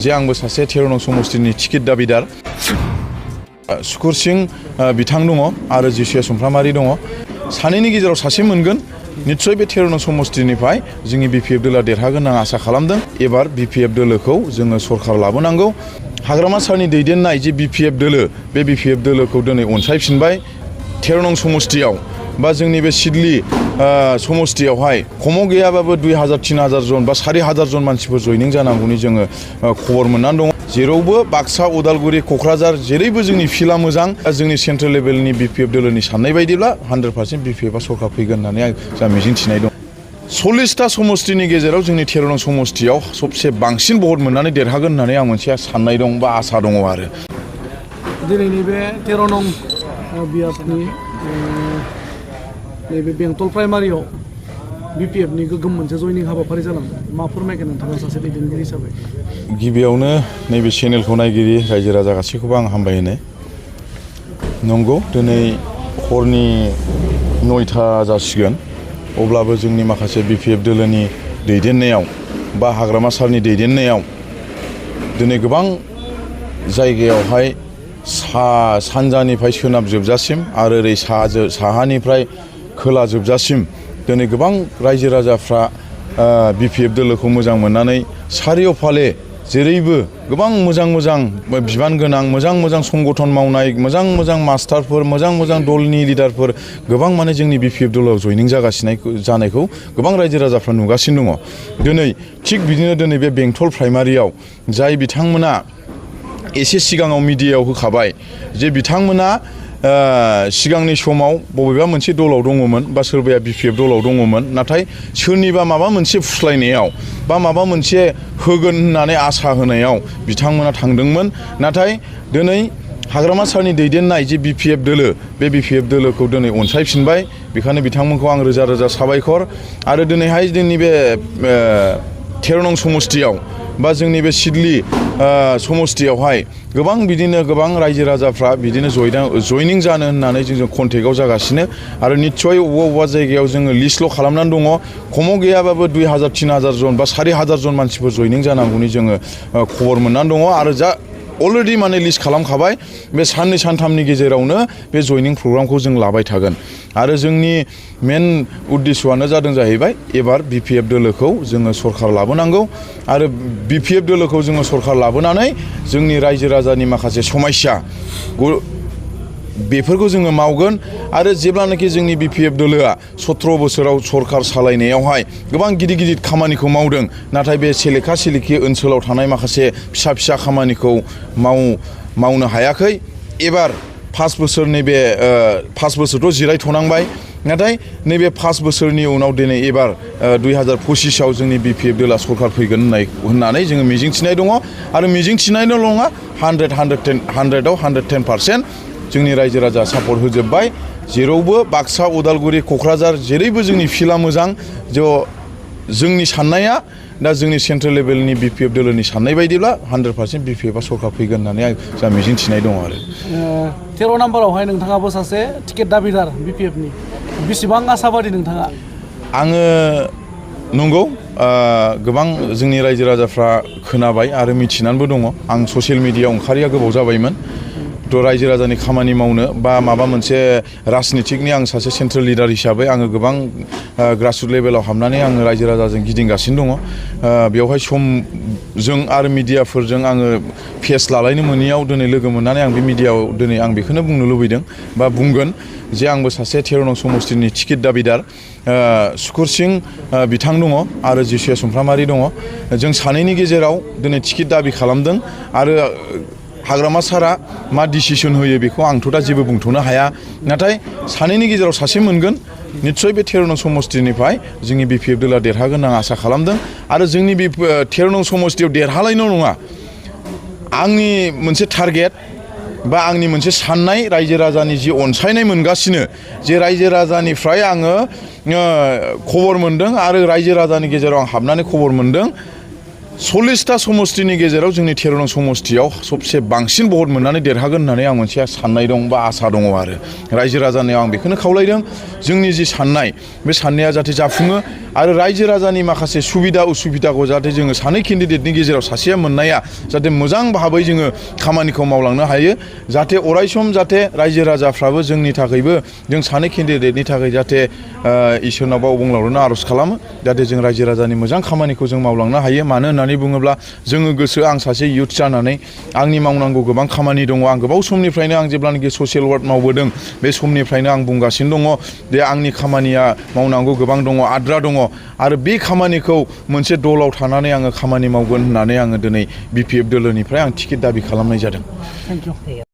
जे आंबो सासे 13 नं समस्तिनि टिकेट दाबिदार सुकुर सिं बिथां दङ आरो जिसुया सुमफ्रामारि दङ सानैनि गेजेराव सासे मोनगोन निश्चय बे 13 नं समस्तिनिफ्राय जोंनि बिपिएफ दोला देरहागोन आं आसा खालामदों एबार बिपिएफ दोलोखौ जोङो सरकार लाबोनांगौ हाग्रामा सारनि दैदेननाय जे बिपिएफ दोलो बे बिपिएफ दोलोखौ दिनै अनसायफिनबाय 13 नं समस्तियाव बा जोंनि बे सिडली समस्तियावहाय खमाव गैयाबाबो 2000-3000 जन बा 4000 जन मानसिफोर जयनिं जानांगौनि जोङो खबर मोननानै दङ जेरावबो बाक्सा उदालगुरि क'क्राझार जेरैबो जोंनि फिल्डआ मोजां जोंनि सेन्ट्रेल लेभेलनि बिपिएफ दोलोनि साननाय बायदिब्ला 100% बिपिएफआ सरकार फैगोन होननानै आं मिजिं थिनाय दं 40टा समस्तिनि गेजेराव जोंनि 13 नं समस्तियाव सबसे बांसिन भट मोननानै देरहागोन होननानै आं मोनसे साननाय दं बा आसा दङ आरो दिनैनि बे 13 नं बियाबनि नैबे बेंटल प्राइमारियाव बिपिएफनि गोगोम मोनसे जयनिं हाबाफारि जालांदों मा फोरमायगोन नोंथाङा सासे दैदेनगिरि हिसाबै गिबियावनो नैबे चेनेलखौ नायगिरि रायजो राजा गासैखौबो आं हामबाय होनो नंगौ दिनै हरनि 9टा जासिगोन अब्लाबो जोंनि माखासे बिपिएफ दोलोनि दैदेननायाव बा हाग्रामा सारनि दैदेननायाव दिनै गोबां जायगायावहाय सानजानिफ्राय सोनाब जोबजासिम आरो ओरै साहानिफ्राय खोला जोबजासिम दिनै गोबां रायजो राजाफ्रा बिपिएफ दोलोखौ मोजां मोननानै सारिय'फाले जेरैबो गोबां मोजां बिबान गोनां मोजां संगठन मावनाय मोजां मास्टारफोर मोजां दलनि लिडारफोर गोबां माने जोंनि बिपिएफ दोलोआव जयनिं जानायखौ गोबां रायजो राजाफ्रा नुगासिनो दङ दिनै थिग बिदिनो दिनै बे बेंटल प्राइमारियाव जाय बिथांमोना एसे सिगाङाव मिडियायाव होखाबाय जे बिथांमोना सिगांनि समाव बबेबा मोनसे दलाव दङमोन बा सोरबाया बिपिएफ दलाव दङमोन नाथाय सोरनिबा माबा मोनसे फुस्लायनायाव बा माबा मोनसे होगोन होननानै आसा होनायाव बिथांमोना थांदोंमोन नाथाय दिनै हाग्रामा सारनि दैदेननाय जे बिपिएफ दोलो बे बिपिएफ दोलोखौ दिनै अनसायफिनबाय बेखायनो बिथांमोनखौ आं रोजा साबायखर आरो दिनैहाय जोंनि बे 13 नं समस्तियाव बा जोंनि बे सिडली समस्तियावहाय गोबां बिदिनो गोबां रायजो राजाफ्रा बिदिनो जयनिं जानो होननानै जों कन्टेक्टआव जागासिनो आरो निश्चय अबेबा जायगायाव जोङो लिस्टल' खालामनानै दङ खमाव गैयाबाबो 2000-3000 जन बा 4000 जन मानसिफोर जयनिं जानांगौनि जोङो खबर मोननानै दङ आरो अलरेडि माने लिस्ट खालामखाबाय बे साननै सानथामनि गेजेरावनो बे जयनिं प्रग्रामखौ जों लाबाय थागोन आरो जोंनि मेन उद्देश्यआनो जादों जाहैबाय एबार बिपिएफ दोलोखौ जोङो सरकार लाबोनांगौ आरो बिपिएफ दोलोखौ जोङो सरकार लाबोनानै जोंनि रायजो राजानि माखासे समस्या बेफोरखौ जोङो मावगोन आरो जेब्लानाखि जोंनि बिपिएफ दोलोआ 17 बोसोराव सरकार सालायनायावहाय गोबां गिदिर खामानिखौ मावदों नाथाय बे सेलेखा ओनसोलाव थानाय माखासे फिसा खामानिखौ मावनो हायाखै एबार 5 बोसोर नैबे 5 बोसोरथ' जिरायथ'नांबाय नाथाय नैबे 5 बोसोरनि उनाव दिनै एबार 2025आव जोंनि बिपिएफ दोला सरकार फैगोन होननानै जोङो मिजिंथिनाय दङ आरो मिजिंथिनायल' नङा 100आव 110% जोंनि रायजो राजा सापर्ट होजोब्बाय जेरावबो बाक्सा उदालगुरि क'क्राझार जेरैबो जोंनि फिल्डआ मोजां जोंनि साननाया दा जोंनि सेन्ट्रेल लेभेलनि बिपिएफ दोलोनि साननाय बायदिब्ला 100% बिपिएफआ सरकार फैगोन होननानै आं मिजिं थिनाय दङ आरो 13 नाम्बारावहाय नोंथाङाबो सासे टिकेट दाबिदार बिपिएफनि बेसेबां आसाबादि नोंथाङा आङो नंगौ गोबां जोंनि रायजो राजाफ्रा खोनाबाय आरो मिथिनानैबो दङ आं ससियेल मिडियायाव ओंखारिया गोबाव जाबायमोन थ' रायजो राजानि खामानि मावनो बा माबा मोनसे राजनितिकनि आं सासे सेन्ट्रेल लिडार हिसाबै आङो गोबां ग्रासरुट लेभेलाव हाबनानै आङो रायजो राजाजों गिदिंगासिनो दङ बेवहाय समजों आरो मिडियाफोरजों आङो फेस लालायनो मोनैयाव दिनै लोगो मोननानै आं बे मिडियायाव दिनै आं बेखौनो बुंनो लुबैदों बा बुंगोन जे आंबो सासे 13 नं समस्तिनि टिकेट दाबिदार सुकुर सिं बिथां दङ आरो जिसुया सुमफ्रामारि दङ जों सानैनि गेजेराव दिनै टिकेट दाबि खालामदों आरो हाग्रामा सारा मा डिसिसन होयो बेखौ आंथ' दा जेबो बुंथ'नो हाया नाथाय सानैनि गेजेराव सासे मोनगोन निश्चय बे 13 नं समस्तिनिफ्राय जोंनि बिपिएफ दोला देरहागोन आं आसा खालामदों आरो जोंनि बे 13 नं समस्तियाव देरहालायल' नङा आंनि मोनसे टारगेट बा आंनि मोनसे साननाय रायजो राजानि जि अनसायनाय मोनगासिनो जे रायजो राजानिफ्राय आङो खबर मोनदों आरो रायजो राजानि गेजेराव आं हाबनानै खबर मोनदों 40टा समस्तिनि गेजेराव जोंनि 13 नं समस्तियाव सबसे बांसिन भट मोननानै देरहागोन होननानै आं मोनसे साननाय दं बा आसा दङ आरो रायजो राजानियाव आं बेखौनो खावलायदों जोंनि जि साननाय बे साननाया जाहाथे जाफुङो आरो रायजो राजानि माखासे सुबिदा उसुबिदाखौ जाहाथे जोङो सानै केन्डिडेटनि गेजेराव सासेया मोननाया जाहाथे मोजां भाबै जोङो खामानिखौ मावलांनो हायो जाहाथे अरायसम जाहाथे रायजो राजाफ्राबो जोंनि थाखायबो जों सानै केन्डिडेटनि थाखाय जाहाथे इसोरनाव अबंलावरिनो आर'ज खालामो जाहाथे जों रायजो राजानि मोजां खामानिखौ जों मावलांनो हायो मानो होननानै बुङोब्ला जोङो गोसो आं सासे इयुथ जानानै आंनि मावनांगौ गोबां खामानि दङ आं गोबाव समनिफ्रायनो आं जेब्लानाखि ससियेल वार्क मावबोदों बे समनिफ्रायनो आं बुंगासिनो दङ जे आंनि खामानिया मावनांगौ गोबां दङ आद्रा दङ आरो बे खामानिखौ मोनसे दलाव थानानै आङो खामानि मावगोन होननानै आङो दिनै BPF दोलोनिफ्राय आं टिकेट दाबि खालामनाय जादों। Thank you.